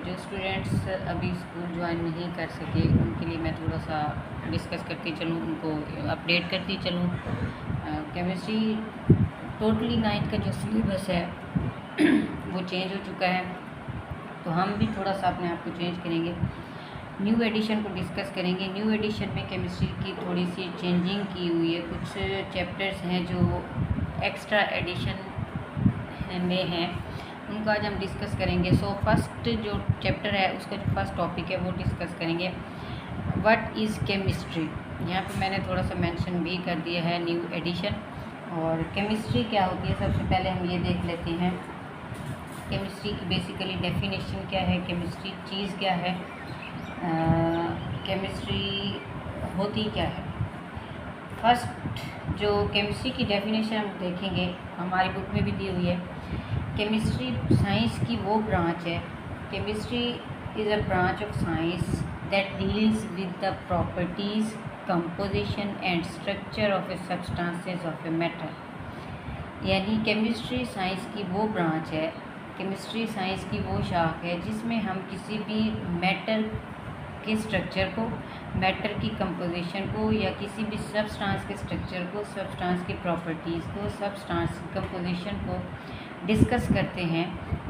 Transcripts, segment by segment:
जो स्टूडेंट्स अभी school join नहीं कर सके उनके लिए मैं थोड़ा सा डिस्कस करती चलूँ, उनको अपडेट करती चलूँ। केमिस्ट्री टोटली 9th का जो सिलेबस है वो चेंज हो चुका है, तो हम भी थोड़ा सा अपने आप को चेंज करेंगे। न्यू एडिशन को डिस्कस करेंगे। न्यू एडिशन में केमिस्ट्री की थोड़ी सी चेंजिंग की हुई है, कुछ चैप्टर्स हैं जो एक्स्ट्रा एडिशन में हैं, उनको आज हम डिस्कस करेंगे। सो फर्स्ट जो चैप्टर है उसका जो फर्स्ट टॉपिक है वो डिस्कस करेंगे, व्हाट इज़ केमिस्ट्री। यहाँ पे मैंने थोड़ा सा मेंशन भी कर दिया है न्यू एडिशन। और केमिस्ट्री क्या होती है, सबसे पहले हम ये देख लेते हैं केमिस्ट्री की बेसिकली डेफिनेशन क्या है, केमिस्ट्री चीज़ क्या है, केमिस्ट्री होती क्या है। फर्स्ट जो केमिस्ट्री की डेफिनेशन हम देखेंगे, हमारी बुक में भी दी हुई है। केमिस्ट्री साइंस की वो ब्रांच है, chemistry is a branch of science that deals with the properties, composition and structure of A substances of a matter. यानी केमिस्ट्री साइंस की वो ब्रांच है, केमिस्ट्री साइंस की वो शाख है जिसमें हम किसी भी मैटर के स्ट्रक्चर को, मैटर की कंपोजिशन को, या किसी भी सब्सटेंस के स्ट्रक्चर को, सब्सटेंस की प्रॉपर्टीज़ को, सब्सटेंस की कंपोजिशन को डिस्कस करते हैं।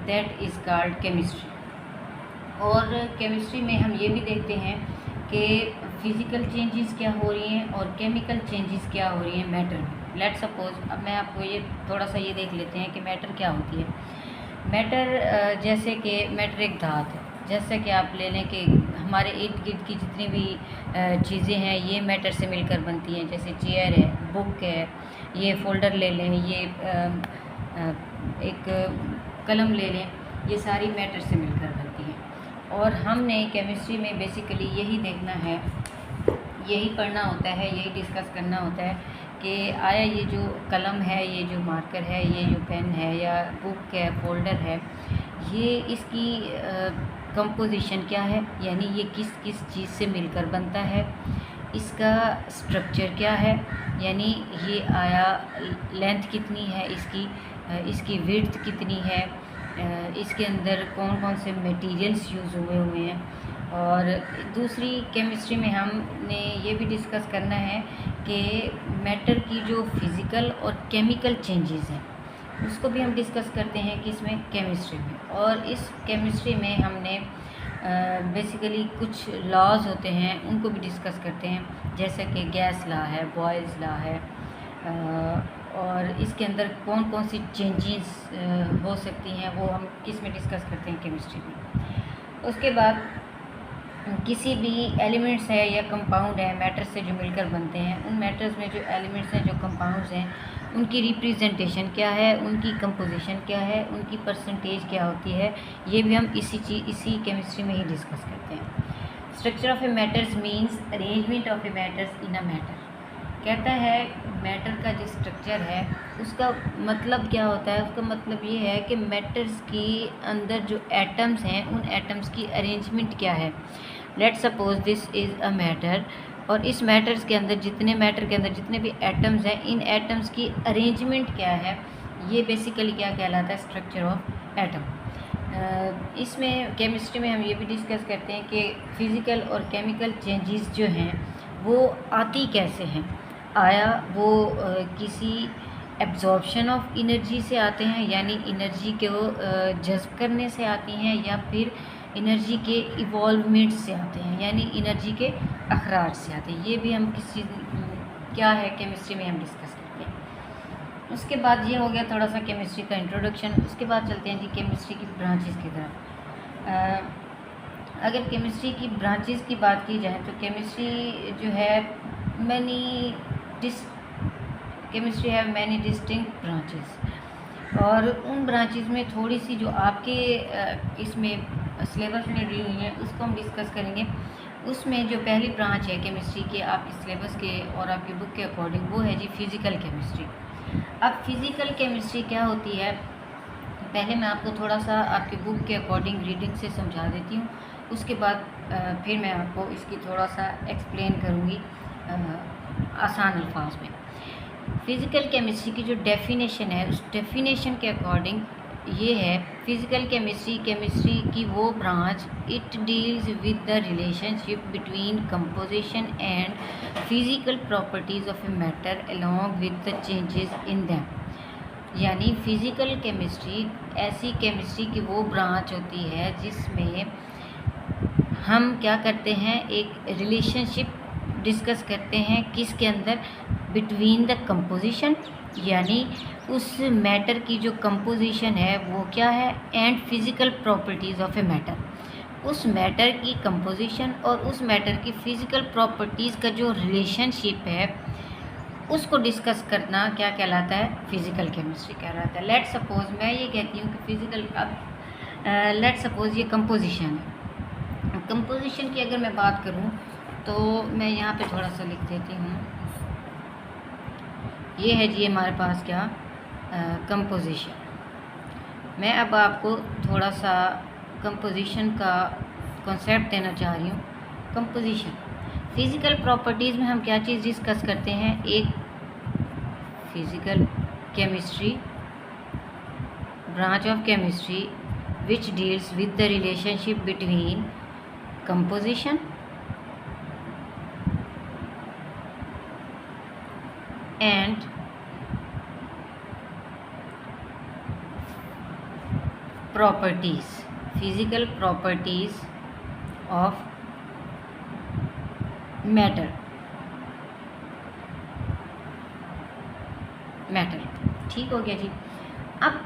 That is called chemistry. और केमिस्ट्री में हम ये भी देखते हैं कि फिज़िकल चेंजेस क्या हो रही हैं और केमिकल चेंजेस क्या हो रही हैं मैटर में। लेट सपोज, अब मैं आपको ये थोड़ा सा ये देख लेते हैं कि मैटर क्या होती है। मैटर जैसे कि मैटर एक धात है, जैसे कि आप ले लें कि हमारे इर्द गिर्द की जितनी भी चीज़ें हैं ये मैटर से मिलकर बनती हैं। जैसे चेयर है, बुक है, ये फ़ोल्डर ले लें, ये एक कलम ले लें, ये सारी मैटर से मिलकर बनती हैं। और हमने केमिस्ट्री में बेसिकली यही देखना है, यही पढ़ना होता है, यही डिस्कस करना होता है कि आया ये जो कलम है, ये जो मार्कर है, ये जो पेन है या बुक है, फोल्डर है, ये इसकी कंपोजिशन क्या है, यानी ये किस किस चीज़ से मिलकर बनता है, इसका स्ट्रक्चर क्या है, यानी ये आया लेंथ कितनी है इसकी, इसकी विड्थ कितनी है, इसके अंदर कौन कौन से मटेरियल्स यूज़ हुए हैं। और दूसरी केमिस्ट्री में हमने ये भी डिस्कस करना है कि मैटर की जो फिज़िकल और केमिकल चेंजेस हैं उसको भी हम डिस्कस करते हैं कि इसमें केमिस्ट्री में। और इस केमिस्ट्री में हमने बेसिकली कुछ लॉज होते हैं उनको भी डिस्कस करते हैं, जैसे कि गैस लॉ है, बॉयल्स लॉ है, और इसके अंदर कौन कौन सी चेंजेस हो सकती हैं वो हम किस में डिस्कस करते हैं, केमिस्ट्री में। उसके बाद किसी भी एलिमेंट्स है या कंपाउंड है मैटर से जो मिलकर बनते हैं, उन मैटर्स में जो एलिमेंट्स हैं, जो कंपाउंड्स हैं, उनकी रिप्रेजेंटेशन क्या है, उनकी कंपोजिशन क्या है, उनकी परसेंटेज क्या होती है, ये भी हम इसी केमिस्ट्री में ही डिस्कस करते हैं। Structure of A matters means arrangement of A matters in a matter. कहता है मैटर का जो स्ट्रक्चर है उसका मतलब क्या होता है, उसका मतलब ये है कि मैटर्स के अंदर जो एटम्स हैं उन एटम्स की अरेंजमेंट क्या है। Let suppose this is a matter, और इस मैटर्स के अंदर मैटर के अंदर जितने भी एटम्स हैं, इन एटम्स की अरेंजमेंट क्या है, ये बेसिकली क्या कहलाता है, स्ट्रक्चर ऑफ एटम। इसमें केमिस्ट्री में हम ये भी डिस्कस करते हैं कि फ़िज़िकल और केमिकल चेंजेस जो हैं वो आती कैसे हैं। आया वो किसी एब्जॉर्प्शन ऑफ एनर्जी से आते हैं, यानी एनर्जी को जज़्ब करने से आती हैं, या फिर एनर्जी के इवॉल्वमेंट से आते हैं, यानी एनर्जी के अखराज से आते हैं। ये भी हम किसी क्या है केमिस्ट्री में हम डिस्कस करते हैं। उसके बाद ये हो गया थोड़ा सा केमिस्ट्री का इंट्रोडक्शन। उसके बाद चलते हैं जी केमिस्ट्री की ब्रांचेस की तरफ। अगर केमिस्ट्री की ब्रांचेस की बात की जाए तो केमिस्ट्री जो है chemistry have many distinct branches, और उन ब्रांचेस में थोड़ी सी जो आपके इसमें सिलेबस में दी हुई है उसको हम डिस्कस करेंगे। उसमें जो पहली ब्रांच है केमिस्ट्री के आपके सिलेबस के और आपकी बुक के अकॉर्डिंग, वो है जी फिज़िकल केमिस्ट्री। अब फिज़िकल केमिस्ट्री क्या होती है, पहले मैं आपको थोड़ा सा आपके बुक के अकॉर्डिंग रीडिंग से समझा देती हूँ, उसके बाद फिर मैं आपको इसकी थोड़ा सा एक्सप्लेन करूँगी आसान अल्फाज में। फ़िज़िकल केमिस्ट्री की जो डेफिनेशन है उस डेफिनेशन के अकॉर्डिंग ये है फिज़िकल केमिस्ट्री। केमिस्ट्री की वो branch it deals with the relationship between composition and physical properties of a matter along with the changes in them. यानी फ़िज़िकल केमिस्ट्री ऐसी केमिस्ट्री की वो ब्रांच होती है जिसमें हम क्या करते हैं, एक रिलेशनशिप डिस्कस करते हैं किसके अंदर, बिटवीन द कंपोजिशन, यानी उस मैटर की जो कंपोजिशन है वो क्या है, and physical properties of a matter, उस मैटर की कंपोजिशन और उस मैटर की फ़िज़िकल प्रॉपर्टीज़ का जो रिलेशनशिप है उसको डिस्कस करना क्या कहलाता है, फिज़िकल केमिस्ट्री कहलाता है। लेट सपोज़ मैं ये कहती हूँ कि फ़िज़िकल, अब लेट सपोज़ ये कंपोजिशन है। कंपोजिशन की अगर मैं बात करूँ तो मैं यहाँ पे थोड़ा सा लिख देती हूँ। ये है जी हमारे पास क्या, कंपोजिशन। मैं अब आपको थोड़ा सा कंपोजिशन का कॉन्सेप्ट देना चाह रही हूँ। कंपोजिशन फिज़िकल प्रॉपर्टीज़ में हम क्या चीज़ डिस्कस करते हैं, एक physical chemistry, branch of chemistry which deals with the relationship between composition and properties, physical properties of matter. ठीक हो गया जी। अब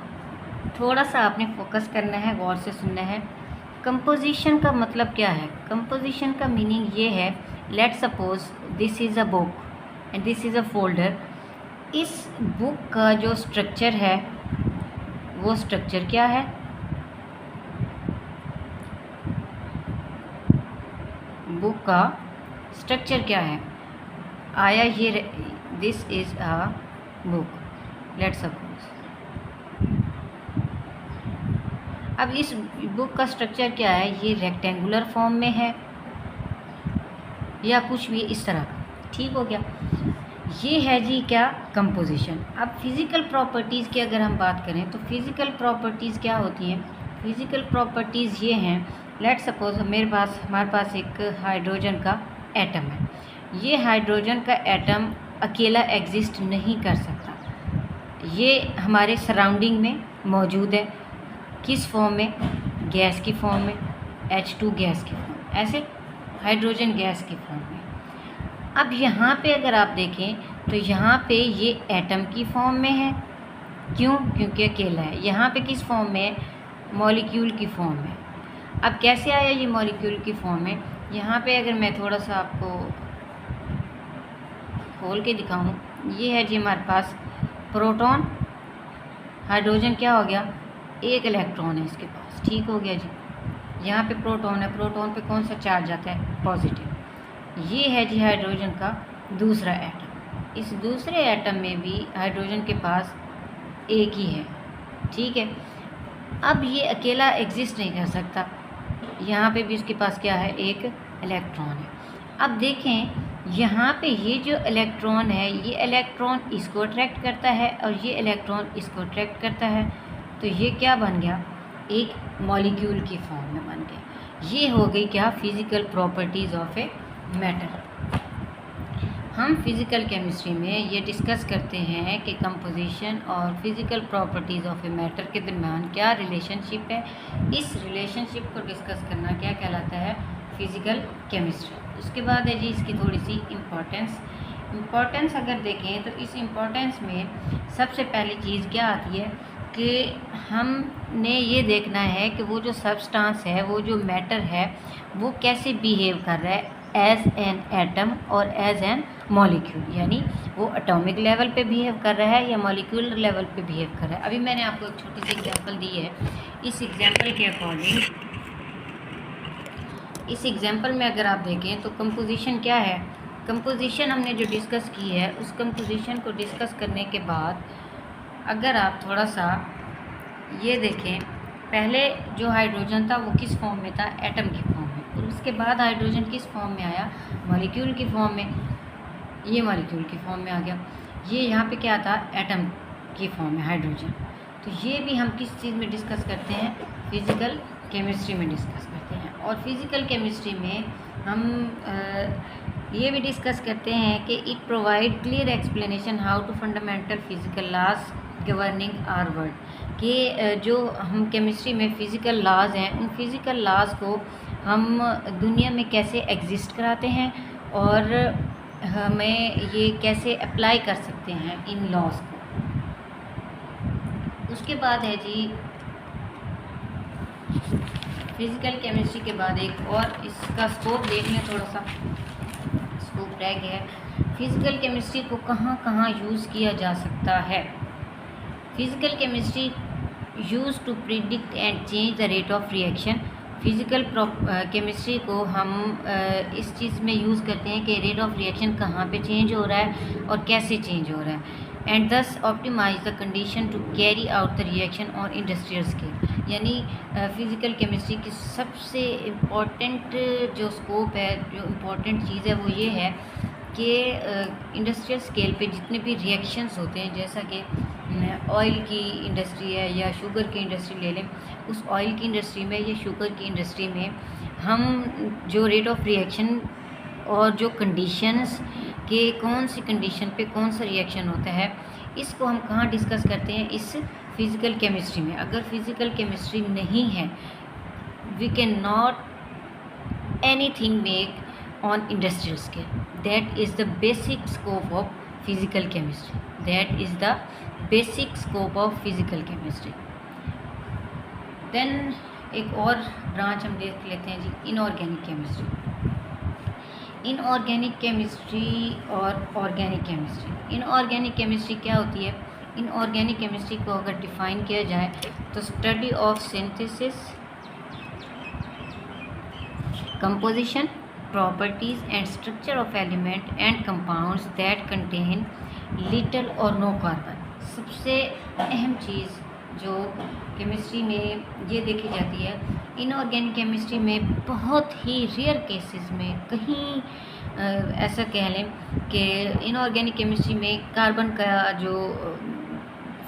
थोड़ा सा आपने फोकस करना है, गौर से सुनना है। कंपोजिशन का मतलब क्या है, कंपोजिशन का मीनिंग ये है, let suppose this is a book and this is a folder. इस बुक का जो स्ट्रक्चर है वो स्ट्रक्चर क्या है, बुक का स्ट्रक्चर क्या है, आया ये this is a book, let suppose. अब इस बुक का स्ट्रक्चर क्या है, ये रेक्टेंगुलर फॉर्म में है या कुछ भी इस तरह का, ठीक हो गया। ये है जी क्या, कंपोजिशन। अब फिज़िकल प्रॉपर्टीज़ की अगर हम बात करें तो फिज़िकल प्रॉपर्टीज़ क्या होती हैं, फिज़िकल प्रॉपर्टीज़ ये हैं, लेट सपोज हमारे पास एक हाइड्रोजन का एटम है। ये हाइड्रोजन का एटम अकेला एग्जिस्ट नहीं कर सकता, ये हमारे सराउंडिंग में मौजूद है, किस फॉर्म में, गैस की फॉर्म में, H2 गैस की फॉर्म, ऐसे हाइड्रोजन गैस की फॉर्म में। अब यहाँ पे अगर आप देखें तो यहाँ पे ये एटम की फॉर्म में है, क्यों, क्योंकि अकेला है। यहाँ पे किस फॉर्म में, मॉलिक्यूल की फॉर्म में। अब कैसे आया ये मॉलिक्यूल की फॉर्म में, यहाँ पे अगर मैं थोड़ा सा आपको खोल के दिखाऊँ, ये है जी हमारे पास प्रोटॉन, हाइड्रोजन क्या हो गया, एक इलेक्ट्रॉन है इसके पास, ठीक हो गया जी। यहाँ पे प्रोटॉन है, प्रोटॉन पे कौन सा चार्ज आता है, पॉजिटिव। ये है जी हाइड्रोजन का दूसरा एटम, इस दूसरे एटम में भी हाइड्रोजन के पास एक ही है, ठीक है। अब ये अकेला एग्जिस्ट नहीं कर सकता, यहाँ पे भी उसके पास क्या है, एक इलेक्ट्रॉन है। अब देखें यहाँ पे ये जो इलेक्ट्रॉन है, ये इलेक्ट्रॉन इसको अट्रैक्ट करता है और ये इलेक्ट्रॉन इसको अट्रैक्ट करता है, तो ये क्या बन गया, एक मॉलिक्यूल की फॉर्म में बन गया। ये हो गई क्या, physical properties of a matter. हम फिज़िकल केमिस्ट्री में ये डिस्कस करते हैं कि कंपोजिशन और physical properties of a matter के दरमियान क्या रिलेशनशिप है। इस रिलेशनशिप को डिस्कस करना क्या कहलाता है, फिज़िकल केमिस्ट्री। उसके बाद है जी इसकी थोड़ी सी इम्पोर्टेंस अगर देखें तो इस इम्पोर्टेंस में सबसे पहली चीज़ क्या आती है कि हमने ये देखना है कि वो जो सब्सटेंस है, वो जो मैटर है, वो कैसे बिहेव कर रहा है एज एन एटम और एज एन मॉलिक्यूल, यानी वो एटॉमिक लेवल पे बिहेव कर रहा है या मॉलिक्यूलर लेवल पे बिहेव कर रहा है। अभी मैंने आपको एक छोटी सी एग्जांपल दी है, इस एग्जांपल के अकॉर्डिंग, इस एग्जांपल में अगर आप देखें तो कंपोजिशन क्या है, कंपोजिशन हमने जो डिस्कस की है उस कंपोजिशन को डिस्कस करने के बाद अगर आप थोड़ा सा ये देखें, पहले जो हाइड्रोजन था वो किस फॉर्म में था, एटम की फॉर्म में, और उसके बाद हाइड्रोजन किस फॉर्म में आया, मॉलिक्यूल की फॉर्म में, ये मॉलिक्यूल की फॉर्म में आ गया। ये यहाँ पे क्या था, एटम की फॉर्म में हाइड्रोजन। तो ये भी हम किस चीज़ में डिस्कस करते हैं, फिज़िकल केमिस्ट्री में डिस्कस करते हैं। और फिज़िकल केमिस्ट्री में हम ये भी डिस्कस करते हैं कि it provide clear explanation how to fundamental physical laws governing our world, कि जो हम केमिस्ट्री में फ़िज़िकल लॉज हैं, उन फिज़िकल लॉज को हम दुनिया में कैसे एग्जिस्ट कराते हैं और हमें ये कैसे अप्लाई कर सकते हैं इन लॉज को। उसके बाद है जी फिज़िकल केमिस्ट्री के बाद एक और इसका स्कोप देख लें, थोड़ा सा स्कोप रह गया है। फिज़िकल केमिस्ट्री को कहाँ कहाँ यूज़ किया जा सकता है। Physical chemistry use to predict and change the rate of reaction. Physical chemistry को हम इस चीज़ में यूज़ करते हैं कि रेट ऑफ रिएक्शन कहाँ पे चेंज हो रहा है और कैसे चेंज हो रहा है, and thus optimise the condition to carry out the reaction on industrial scale. यानी फिज़िकल केमिस्ट्री की सबसे इम्पॉर्टेंट जो स्कोप है, जो इम्पॉर्टेंट चीज़ है, वो ये है कि इंडस्ट्रियल स्केल पे जितने भी रिएक्शंस होते हैं, जैसा कि ऑयल की इंडस्ट्री है या शुगर की इंडस्ट्री ले लें, उस ऑयल की इंडस्ट्री में या शुगर की इंडस्ट्री में हम जो रेट ऑफ रिएक्शन और जो कंडीशंस के कौन सी कंडीशन पे कौन सा रिएक्शन होता है, इसको हम कहाँ डिस्कस करते हैं, इस फिज़िकल केमिस्ट्री में। अगर फिज़िकल केमिस्ट्री नहीं है, we can not anything make on industrial scale. That is the basic scope of physical chemistry. That is the basic scope of physical chemistry. Then एक और ब्रांच हम देख लेते हैं जी, इनऑर्गेनिक केमिस्ट्री। इनऑर्गेनिक केमिस्ट्री और ऑर्गेनिक केमिस्ट्री। इनऑर्गेनिक केमिस्ट्री क्या होती है? इनऑर्गेनिक केमिस्ट्री को अगर डिफ़ाइन किया जाए तो study of synthesis, composition, properties and structure of element and compounds that contain little और नो कार्बन। सबसे अहम चीज़ जो केमिस्ट्री में ये देखी जाती है, इनऑर्गेनिक केमिस्ट्री में बहुत ही रेयर केसेस में, कहीं ऐसा कह लें कि इनऑर्गेनिक केमिस्ट्री में कार्बन का जो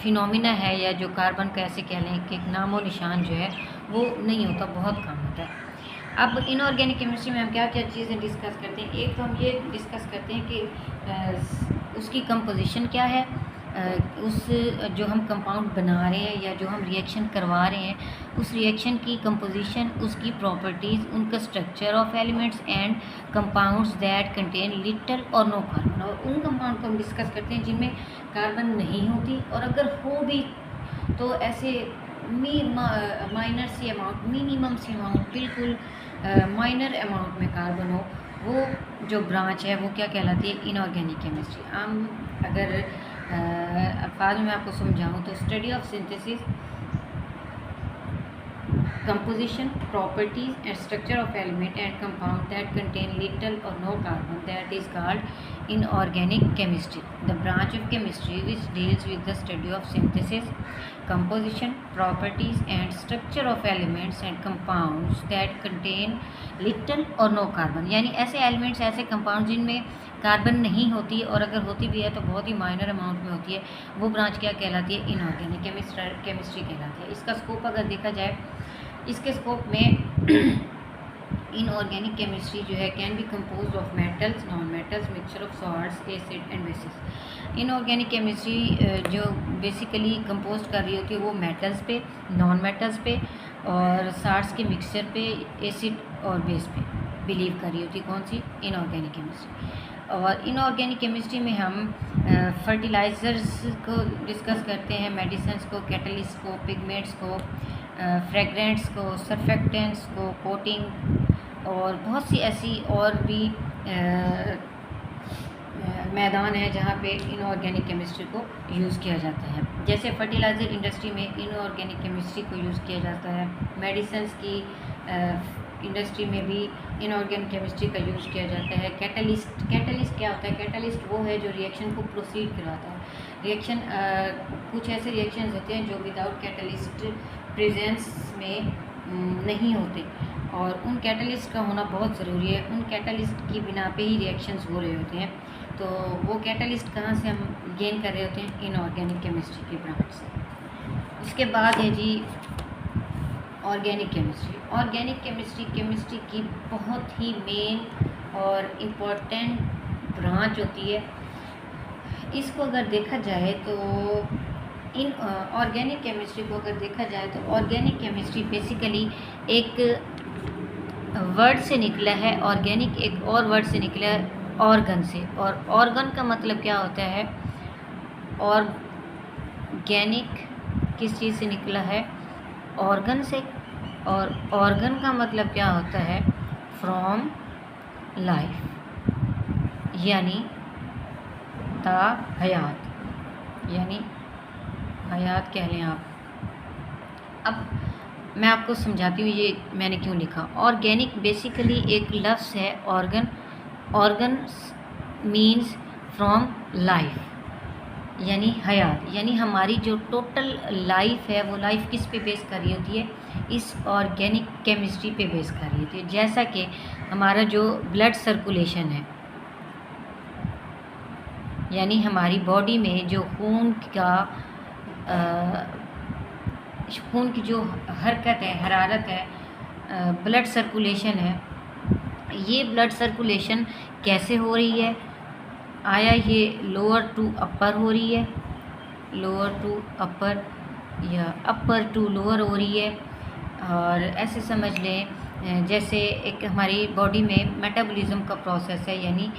फिनोमिना है या जो कार्बन का ऐसे कह लें कि नामो निशान जो है वो नहीं होता, बहुत कम होता है। अब इनऑर्गेनिक केमिस्ट्री में हम क्या क्या चीज़ें डिस्कस करते हैं? एक तो हम ये डिस्कस करते हैं कि उसकी कंपोजिशन क्या है, उस जो हम कंपाउंड बना रहे हैं या जो हम रिएक्शन करवा रहे हैं, उस रिएक्शन की कंपोजिशन, उसकी प्रॉपर्टीज़, उनका structure of elements and compounds that contain little और नो कार्बन। और उन कंपाउंड को हम डिस्कस करते हैं जिनमें कार्बन नहीं होती, और अगर हो भी तो ऐसे माइनर सी अमाउंट, मिनिमम सी अमाउंट, बिल्कुल माइनर अमाउंट में कार्बन हो, वो जो ब्रांच है वो क्या कहलाती है? Inorganic chemistry. हम अगर अल्फाज में आपको समझाऊँ तो study of synthesis, composition, properties and structure of element and compound that contain little or no carbon, that is called inorganic chemistry. The branch of chemistry which deals with the study of synthesis, composition, properties and structure of elements and compounds that contain little or no carbon. यानी ऐसे elements, ऐसे compound जिनमें carbon नहीं होती, और अगर होती भी है तो बहुत ही माइनर अमाउंट में होती है, वो ब्रांच क्या कहलाती है? इनऑर्गेनिक केमिस्ट्री कहलाती है। इसका स्कोप अगर देखा जाए, इसके स्कोप में इनऑर्गेनिक केमिस्ट्री जो है can be compose of metals, non metals, mixture of salts, acid and bases. Inorganic chemistry जो बेसिकली कंपोज कर रही होती है वो मेटल्स पे, नॉन मेटल्स पे और सॉल्ट्स के मिक्सचर पे, एसिड और बेस पे बिलीव कर रही होती है। कौन सी? Inorganic chemistry. और इनऑर्गेनिक केमिस्ट्री में हम फर्टिलाइज़र्स को डिस्कस करते हैं, मेडिसिन्स को, कैटलिस्ट को, पिगमेंट्स को, फ्रेगरेंट्स को, सर्फेक्टेंट्स को, कोटिंग और बहुत सी ऐसी और भी मैदान है जहाँ पे इनऑर्गेनिक केमिस्ट्री को यूज़ किया जाता है। जैसे फर्टिलाइज़र इंडस्ट्री में इनऑर्गेनिक केमिस्ट्री को यूज़ किया जाता है, मेडिसिन्स की इंडस्ट्री में भी इनऑर्गेनिक केमिस्ट्री का यूज़ किया जाता है। कैटलिस्ट क्या होता है? कैटलिस्ट वो है जो रिएक्शन को प्रोसीड करवाता है। रिएक्शन कुछ ऐसे रिएक्शंस होते हैं जो विदाउट कैटलिस्ट प्रेजेंस में नहीं होते, और उन कैटलिस्ट का होना बहुत ज़रूरी है। उन कैटलिस्ट की बिना पे ही रिएक्शंस हो रहे होते हैं। तो वो कैटलिस्ट कहाँ से हम गेन कर रहे होते हैं? इनऑर्गेनिक केमिस्ट्री की ब्रांच से। इसके बाद है जी organic chemistry. Organic chemistry chemistry की बहुत ही मेन और इम्पोर्टेंट ब्रांच होती है। इसको अगर देखा जाए तो इन ऑर्गेनिक केमिस्ट्री को अगर देखा जाए तो ऑर्गेनिक केमिस्ट्री बेसिकली एक वर्ड से निकला है। ऑर्गेनिक एक और वर्ड से निकला है ऑर्गन से, और ऑर्गन का मतलब क्या होता है? ऑर्गेनिक किस चीज़ से निकला है? ऑर्गन से, और ऑर्गन का मतलब क्या होता है? फ्रॉम लाइफ, यानी ता हयात, यानी हयात कह लें आप। अब मैं आपको समझाती हूँ ये मैंने क्यों लिखा। ऑर्गेनिक बेसिकली एक लफ्ज़ है organ. Organ means from life, यानी हयात, यानी हमारी जो टोटल लाइफ है वो लाइफ किस पे बेस कर रही होती है? इस ऑर्गेनिक केमिस्ट्री पे बेस कर रही होती है। जैसा कि हमारा जो ब्लड सर्कुलेशन है, यानी हमारी बॉडी में जो खून की जो हरकत है, हरारत है, ब्लड सर्कुलेशन है, ये ब्लड सर्कुलेशन कैसे हो रही है? आया ये लोअर टू अपर हो रही है, लोअर टू अपर या अपर टू लोअर हो रही है। और ऐसे समझ लें जैसे एक हमारी बॉडी में मेटाबॉलिज्म का प्रोसेस है, यानी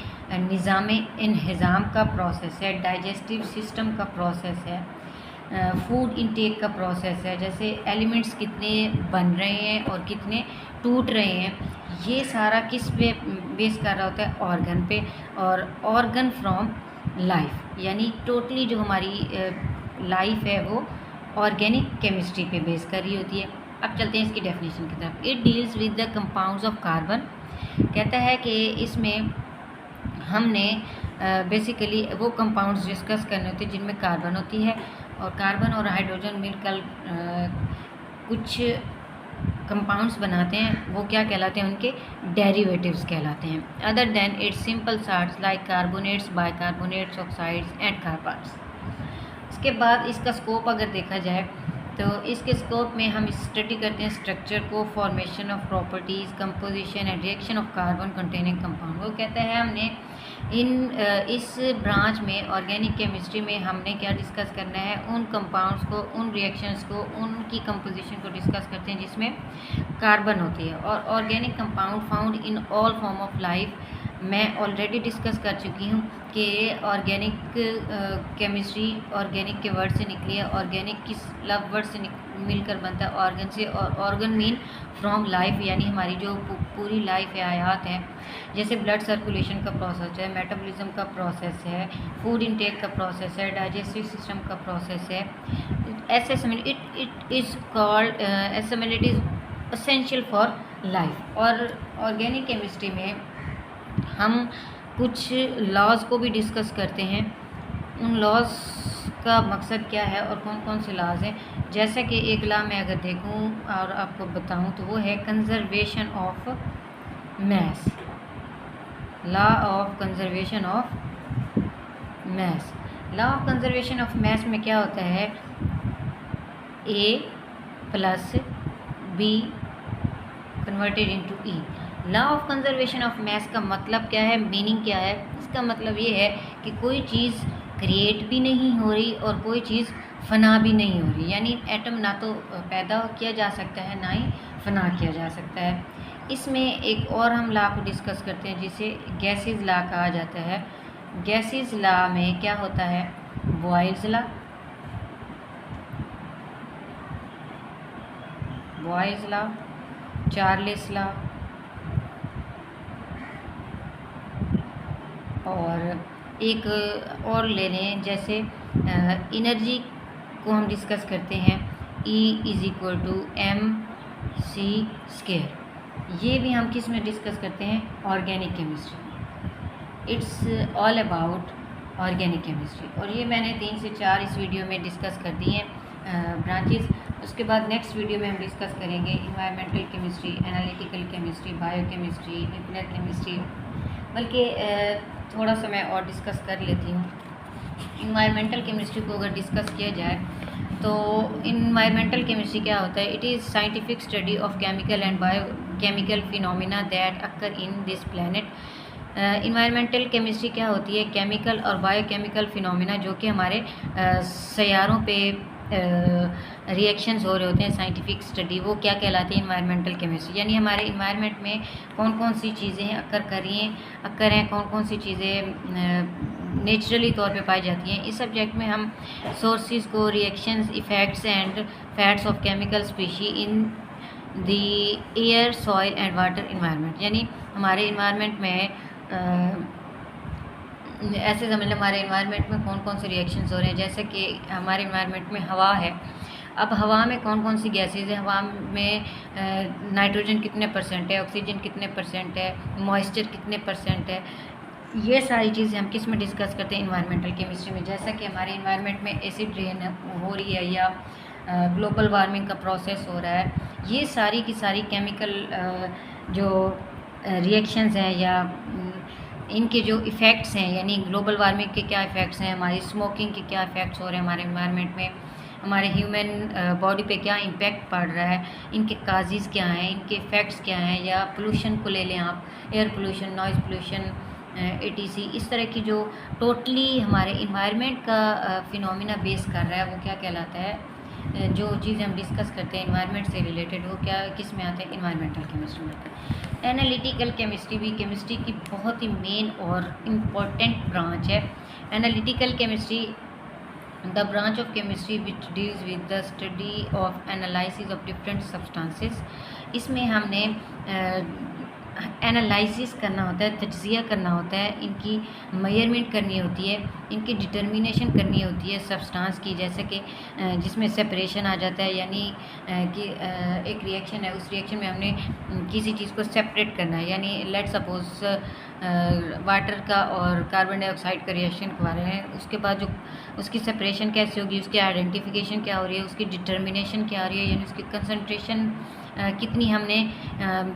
निज़ाम इंहिज़ाम का प्रोसेस है, डाइजेस्टिव सिस्टम का प्रोसेस है, फूड इनटेक का प्रोसेस है, जैसे एलिमेंट्स कितने बन रहे हैं और कितने टूट रहे हैं, ये सारा किस पे बेस कर रहा होता है? ऑर्गन पे। और ऑर्गन फ्रॉम लाइफ, यानी टोटली जो हमारी लाइफ है वो ऑर्गेनिक केमिस्ट्री पे बेस कर रही होती है। अब चलते हैं इसकी डेफिनेशन की तरफ। It deals with the compounds of carbon. कहता है कि इसमें हमने बेसिकली वो कंपाउंड्स डिस्कस करने होते हैं जिनमें कार्बन होती है, और कार्बन और हाइड्रोजन मिलकर कुछ कंपाउंड्स बनाते हैं, वो क्या कहलाते हैं? उनके डेरिवेटिव्स कहलाते हैं। Other than it's simple salts like carbonates, bicarbonates, oxides and carbons. इसके बाद इसका स्कोप अगर देखा जाए तो इसके स्कोप में हम स्टडी करते हैं स्ट्रक्चर को, formation of properties, composition and reaction of carbon containing compound. वो कहता है हमने इस ब्रांच में ऑर्गेनिक केमिस्ट्री में हमने क्या डिस्कस करना है? उन कंपाउंड्स को, उन रिएक्शंस को, उनकी कंपोजिशन को डिस्कस करते हैं जिसमें कार्बन होती है। और organic compound found in all form of life मैं ऑलरेडी डिस्कस कर चुकी हूँ कि ऑर्गेनिक केमिस्ट्री ऑर्गेनिक के वर्ड से निकली है। ऑर्गेनिक किस लव वर्ड से मिलकर बनता है? ऑर्गन से। और ऑर्गन मीन फ्रॉम लाइफ, यानी हमारी जो पूरी लाइफ है, हयात है। जैसे ब्लड सर्कुलेशन का प्रोसेस है, मेटाबॉलिज्म का प्रोसेस है, फूड इनटेक का प्रोसेस है, डाइजेस्टिव सिस्टम का प्रोसेस है। It is called it is essential for life. और ऑर्गेनिक केमिस्ट्री में हम कुछ लॉज को भी डिस्कस करते हैं। उन लॉज का मकसद क्या है और कौन कौन से लॉज हैं? जैसे कि एक लॉ मैं अगर देखूं और आपको बताऊं तो वो है conservation of mass, law of conservation of mass. Law of conservation of mass में क्या होता है? A plus B converted into E। Law of conservation of mass का मतलब क्या है? मीनिंग क्या है? इसका मतलब ये है कि कोई चीज़ क्रिएट भी नहीं हो रही और कोई चीज़ फना भी नहीं हो रही, यानी एटम ना तो पैदा किया जा सकता है ना ही फना किया जा सकता है। इसमें एक और हम लॉ को डिस्कस करते हैं जिसे गैसेस लॉ कहा जाता है। गैसेस लॉ में क्या होता है? Boyle's law, Boyle's law, Charles law, और एक और ले लें जैसे एनर्जी को हम डिस्कस करते हैं E=mc²। ये भी हम किस में डिस्कस करते हैं? Organic chemistry. It's all about organic chemistry. और ये मैंने 3 से 4 इस वीडियो में डिस्कस कर दी हैं ब्रांचेस। उसके बाद नेक्स्ट वीडियो में हम डिस्कस करेंगे environmental chemistry, analytical chemistry, biochemistry, nuclear chemistry. बल्कि थोड़ा सा मैं और डिस्कस कर लेती हूँ। इन्वायरमेंटल केमिस्ट्री को अगर डिस्कस किया जाए तो इन्वायरमेंटल केमिस्ट्री क्या होता है? It is scientific study of chemical and biochemical phenomena that occur in this planet. Environmental chemistry क्या होती है? केमिकल और बायोकेमिकल फिनोमिना जो कि हमारे सैयारों पे रिएक्शंस हो रहे होते हैं, साइंटिफिक स्टडी, वो क्या कहलाती है? Environmental chemistry. यानी हमारे इन्वायरमेंट में कौन कौन सी चीज़ें अक्कर हैं, कौन कौन सी चीज़ें नेचुरली तौर पे पाई जाती हैं। इस सब्जेक्ट में हम सोर्सेज को, reactions, effects and fats of chemical species in the air, soil and water environment. यानी हमारे इन्वायरमेंट में ऐसे समझ लें हमारे इन्वायरमेंट में कौन कौन से रिएक्शंस हो रहे हैं। जैसे कि हमारे इन्वायरमेंट में हवा है, अब हवा में कौन कौन सी गैसेज है, हवा में नाइट्रोजन कितने परसेंट है, ऑक्सीजन कितने परसेंट है, मॉइस्चर कितने परसेंट है, ये सारी चीज़ें हम किस में डिस्कस करते हैं? इन्वायरमेंटल केमिस्ट्री में। जैसा कि हमारे इन्वायरमेंट में एसिड रेन हो रही है या ग्लोबल वार्मिंग का प्रोसेस हो रहा है, ये सारी की सारी केमिकल जो रिएक्शंस हैं या इनके जो इफ़ेक्ट्स हैं, यानी ग्लोबल वार्मिंग के क्या इफ़ेक्ट्स हैं, हमारी स्मोकिंग के क्या इफ़ेक्ट्स हो रहे हैं हमारे इन्वायरमेंट में, हमारे ह्यूमन बॉडी पे क्या इम्पेक्ट पड़ रहा है, इनके काजेज़ क्या हैं, इनके इफ़ेक्ट्स क्या हैं, या पोल्यूशन को ले लें आप, air pollution, noise pollution, etc। इस तरह की जो टोटली हमारे इन्वायरमेंट का फिनोमिना बेस कर रहा है, वो क्या कहलाता है? जो चीज़ हम डिस्कस करते हैं इन्वायरमेंट से रिलेटेड, वो क्या किस में आते हैं? इन्वायरमेंटल केमिस्ट्री में। एनालिटिकल केमिस्ट्री भी केमिस्ट्री की बहुत ही मेन और इम्पॉर्टेंट ब्रांच है। Analytical chemistry the branch of chemistry which deals with the study of analysis of different substances. इसमें हमने एनालिसिस करना होता है, तज्ज़िया करना होता है, इनकी मेजरमेंट करनी होती है, इनकी डिटर्मिनेशन करनी होती है सब्सटेंस की। जैसे कि जिसमें सेपरेशन आ जाता है, यानी कि एक रिएक्शन है, उस रिएक्शन में हमने किसी चीज़ को सेपरेट करना है। यानी लेट सपोज वाटर का और कार्बन डाइऑक्साइड का रिएक्शन करवा रहे हैं, उसके बाद जो उसकी सेपरेशन कैसे होगी, उसकी आइडेंटिफिकेशन क्या हो रही है, उसकी डिटर्मिनेशन क्या हो रही है, यानी उसकी कंसंट्रेशन कितनी हमने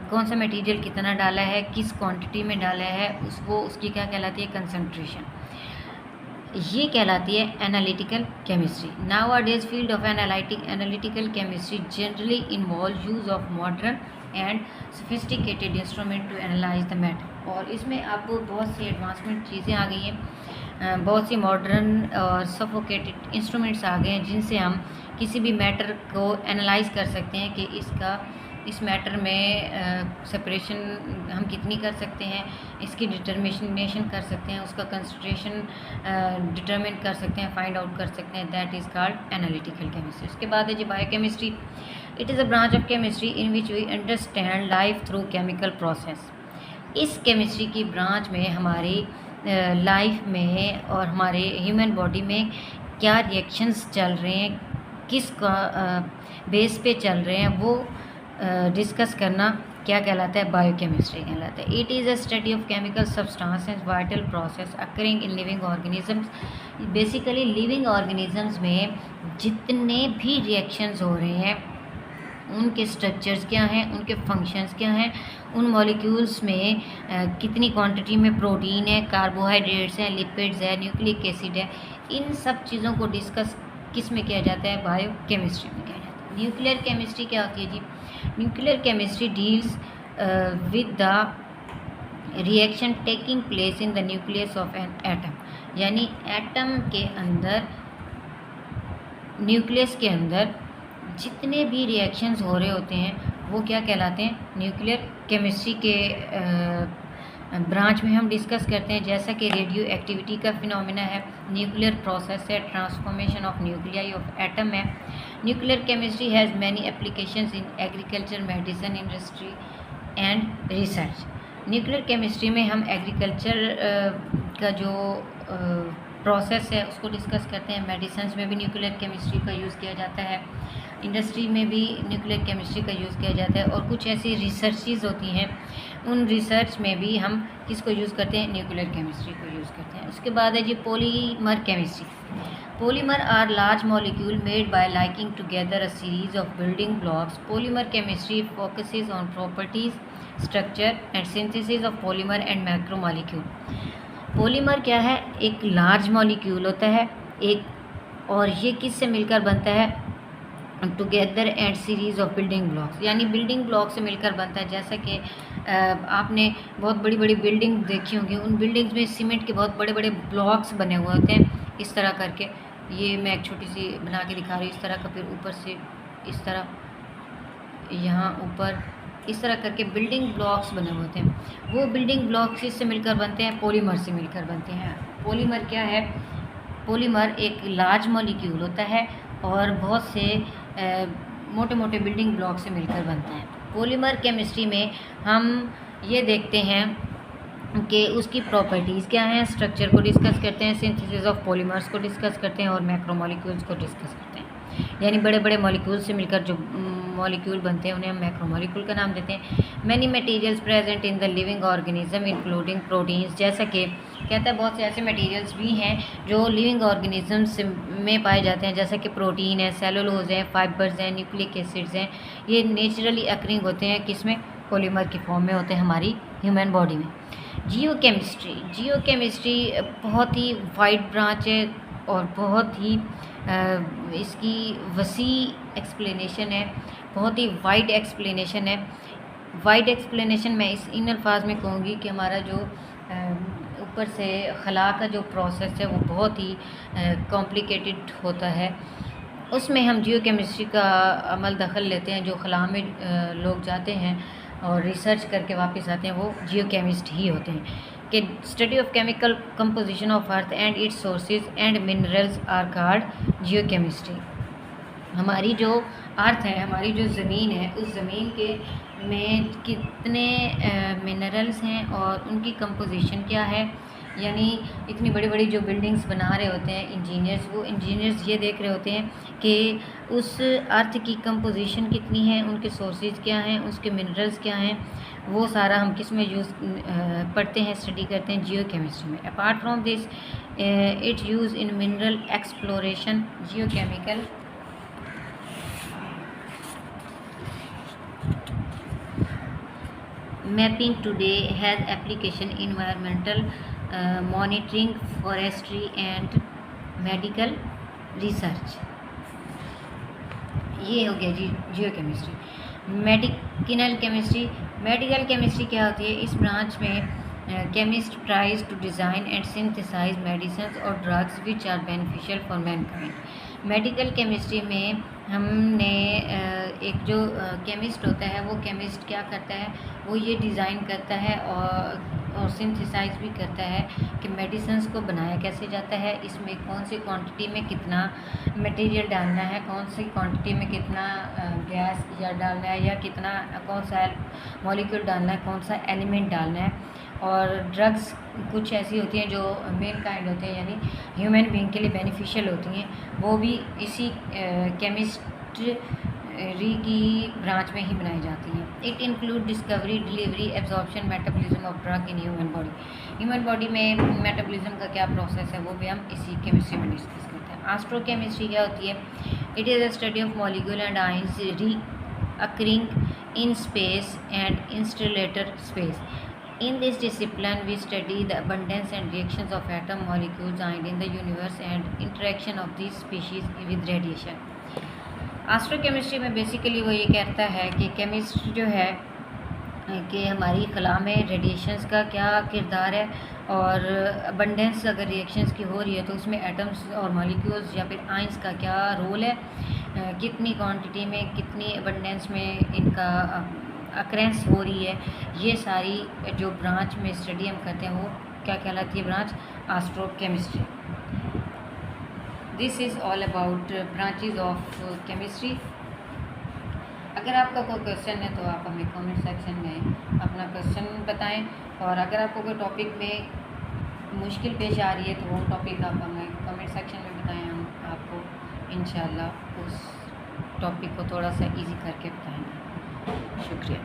कौन सा मटेरियल कितना डाला है, किस क्वांटिटी में डाला है, उसकी क्या कहलाती है? कंसंट्रेशन। ये कहलाती है analytical chemistry. Nowadays field of analytical chemistry generally involve use of modern and sophisticated instrument to analyse the matter. और इसमें अब बहुत सी एडवांसमेंट चीज़ें आ गई हैं, बहुत सी मॉडर्न और सफोकेटेड इंस्ट्रूमेंट्स आ गए हैं जिनसे हम किसी भी मैटर को एनालाइज कर सकते हैं कि इस मैटर में सेपरेशन हम कितनी कर सकते हैं, इसकी डिटर्मिनेशन कर सकते हैं, उसका कंसंट्रेशन डिटरमिन कर सकते हैं, फाइंड आउट कर सकते हैं। That is called analytical chemistry. उसके बाद है जी biochemistry. It is a branch of chemistry in which we understand life through chemical process. इस केमिस्ट्री की ब्रांच में हमारी लाइफ में और हमारे ह्यूमन बॉडी में क्या रिएक्शंस चल रहे हैं, किस बेस पे चल रहे हैं, वो डिस्कस करना क्या कहलाता है? बायोकेमिस्ट्री कहलाता है। It is a study of chemical substances vital process occurring in living organisms. Basically living organisms में जितने भी रिएक्शंस हो रहे हैं, उनके स्ट्रक्चर्स क्या हैं, उनके फंक्शंस क्या हैं, उन मॉलिक्यूल्स में कितनी क्वांटिटी में प्रोटीन है, कार्बोहाइड्रेट्स हैं, लिपिड्स है, न्यूक्लिक एसिड है, इन सब चीज़ों को डिस्कस किस में किया जाता है? बायोकेमिस्ट्री में किया जाता है। न्यूक्लियर केमिस्ट्री क्या होती है जी? Nuclear chemistry deals with the reaction taking place in the nucleus of an atom. यानी एटम के अंदर, न्यूक्लियस के अंदर जितने भी रिएक्शंस हो रहे होते हैं वो क्या कहलाते हैं? न्यूक्लियर केमिस्ट्री के ब्रांच में हम डिस्कस करते हैं। जैसा कि रेडियो एक्टिविटी का फिनोमिना है, न्यूक्लियर प्रोसेस है, transformation of nuclei of atom है। Nuclear chemistry has many applications in agriculture, medicine, industry and research. Nuclear chemistry में हम एग्रीकल्चर का जो प्रोसेस है उसको डिस्कस करते हैं। मेडिसिन में भी न्यूक्लियर केमिस्ट्री का यूज़ किया जाता है, इंडस्ट्री में भी न्यूक्लियर केमिस्ट्री का यूज़ किया जाता है, और कुछ ऐसी रिसर्चेज होती हैं, उन रिसर्च में भी हम किसको यूज़ करते हैं? न्यूक्लियर केमिस्ट्री को यूज़ करते हैं। उसके बाद है जी polymer chemistry. Polymer are large molecule made by linking together a series of building blocks. Polymer chemistry focuses on properties, structure and synthesis of polymer and macromolecule. Polymer क्या है? एक लार्ज मॉलिक्यूल होता है, एक और ये किससे मिलकर बनता है? Together and series of building blocks, यानी बिल्डिंग ब्लॉक से मिलकर बनता है। जैसा कि आपने बहुत बड़ी बड़ी बिल्डिंग देखी होंगी, उन बिल्डिंग्स में सीमेंट के बहुत बड़े बड़े ब्लॉक्स बने हुए होते हैं इस तरह करके। ये मैं एक छोटी सी बना के दिखा रही हूँ इस तरह का, फिर ऊपर से इस तरह, यहाँ ऊपर इस तरह करके बिल्डिंग ब्लॉक्स बने हुए होते हैं। वो बिल्डिंग ब्लॉक्स इससे मिलकर बनते हैं, पॉलीमर से मिलकर बनते हैं। पॉलीमर क्या है? पॉलीमर एक लार्ज मॉलिक्यूल होता है और बहुत से मोटे मोटे बिल्डिंग ब्लॉक से मिलकर बनता है। पॉलीमर केमिस्ट्री में हम ये देखते हैं कि उसकी प्रॉपर्टीज़ क्या हैं, स्ट्रक्चर को डिस्कस करते हैं, सिंथेसिस ऑफ पॉलीमर्स को डिस्कस करते हैं और मैक्रोमोलिक्यूल्स को डिस्कस करते हैं। यानी बड़े बड़े मॉलिक्यूल से मिलकर जो मॉलिक्यूल बनते हैं उन्हें हम मैक्रोमोलिक्यूल का नाम देते हैं। Many materials present in the living organism including proteins, जैसा कि कहता है बहुत से ऐसे मटेरियल्स भी हैं जो लिविंग ऑर्गेनिजम्स में पाए जाते हैं, जैसा कि प्रोटीन है, सेलुलोज है, फाइबर्स हैं, न्यूक्लिक एसिड्स हैं। ये नेचुरली अकरिंग होते हैं, किसमें? पॉलीमर की फॉर्म में होते हैं हमारी ह्यूमन बॉडी में। जियोकेमिस्ट्री बहुत ही वाइड ब्रांच है और बहुत ही इसकी वसी एक्सप्लेनेशन है, बहुत ही वाइड एक्सप्लेनेशन है। वाइड एक्सप्लेनेशन मैं इन अल्फाज में कहूँगी कि हमारा जो ऊपर से खला का जो प्रोसेस है वो बहुत ही कॉम्प्लिकेटेड होता है। उसमें हम जियोकेमिस्ट्री का अमल दखल लेते हैं। जो खला में लोग जाते हैं और रिसर्च करके वापस आते हैं वो जियोकेमिस्ट ही होते हैं। कि study of chemical composition of earth and its sources and minerals are called geochemistry. हमारी जो अर्थ है, हमारी जो ज़मीन है, उस ज़मीन के में कितने मिनरल्स हैं और उनकी कंपोजिशन क्या है। यानी इतनी बड़ी बड़ी जो बिल्डिंग्स बना रहे होते हैं इंजीनियर्स, वो इंजीनियर्स ये देख रहे होते हैं कि उस अर्थ की कंपोजिशन कितनी है, उनके सोर्सेज क्या हैं, उसके मिनरल्स क्या हैं। वो सारा हम किस में यूज़ पढ़ते हैं, स्टडी करते हैं? जियोकेमिस्ट्री में। Apart from this it use in mineral exploration. Geochemical mapping today has application in environmental monitoring, forestry and medical research। ये हो गया जी जियोकेमिस्ट्री। मेडिकल केमिस्ट्री क्या होती है? इस ब्रांच में chemist tries to design and synthesise medicine और drugs which are beneficial for mankind. Medical chemistry में हमने एक जो केमिस्ट होता है, वो केमिस्ट क्या करता है? वो ये डिज़ाइन करता है और सिंथेसाइज भी करता है कि मेडिसिन्स को बनाया कैसे जाता है, इसमें कौन सी क्वांटिटी में कितना मटेरियल डालना है, कौन सी क्वांटिटी में कितना गैस या डालना है, या कितना कौन सा मॉलिक्यूल डालना है, कौन सा एलिमेंट डालना है। और ड्रग्स कुछ ऐसी होती हैं जो मेन काइंड होते हैं, यानी ह्यूमन बीइंग के लिए बेनिफिशियल होती हैं, वो भी इसी केमिस्ट्री की ब्रांच में ही बनाई जाती हैं। It include discovery, delivery, absorption, metabolism of drug in human body. Human body में मेटाबॉलिज्म का क्या प्रोसेस है वो भी हम इसी केमिस्ट्री में डिस्कस करते हैं। एस्ट्रोकेमिस्ट्री क्या होती है? It is a study of molecule and ions reoccurring in space and interstellar space. In this discipline, we study the abundance and reactions of atom molecules in the universe and interaction of these species with radiation। एस्ट्रोकेमिस्ट्री में basically वो ये कहता है कि chemist जो है कि हमारी खला में रेडिएशंस का क्या किरदार है, और अबंडेंस अगर रिएक्शंस की हो रही है तो उसमें एटम्स और मॉलिक्यूल्स या फिर आयंस का क्या रोल है, कितनी क्वांटिटी में, कितनी अबंडेंस में इनका अक्रेंस हो रही है। ये सारी जो ब्रांच में स्टडी हम करते हैं वो क्या कहलाती है? Branch एस्ट्रोकेमिस्ट्री। This is all about branches of chemistry. अगर आपका कोई क्वेश्चन है तो आप हमें कमेंट सेक्शन में अपना क्वेश्चन बताएं, और अगर आपको कोई टॉपिक में मुश्किल पेश आ रही है तो वो टॉपिक आप हमें कमेंट सेक्शन में बताएं। हम आपको इंशाल्लाह उस टॉपिक को थोड़ा सा इजी करके बताएंगे। शुक्रिया।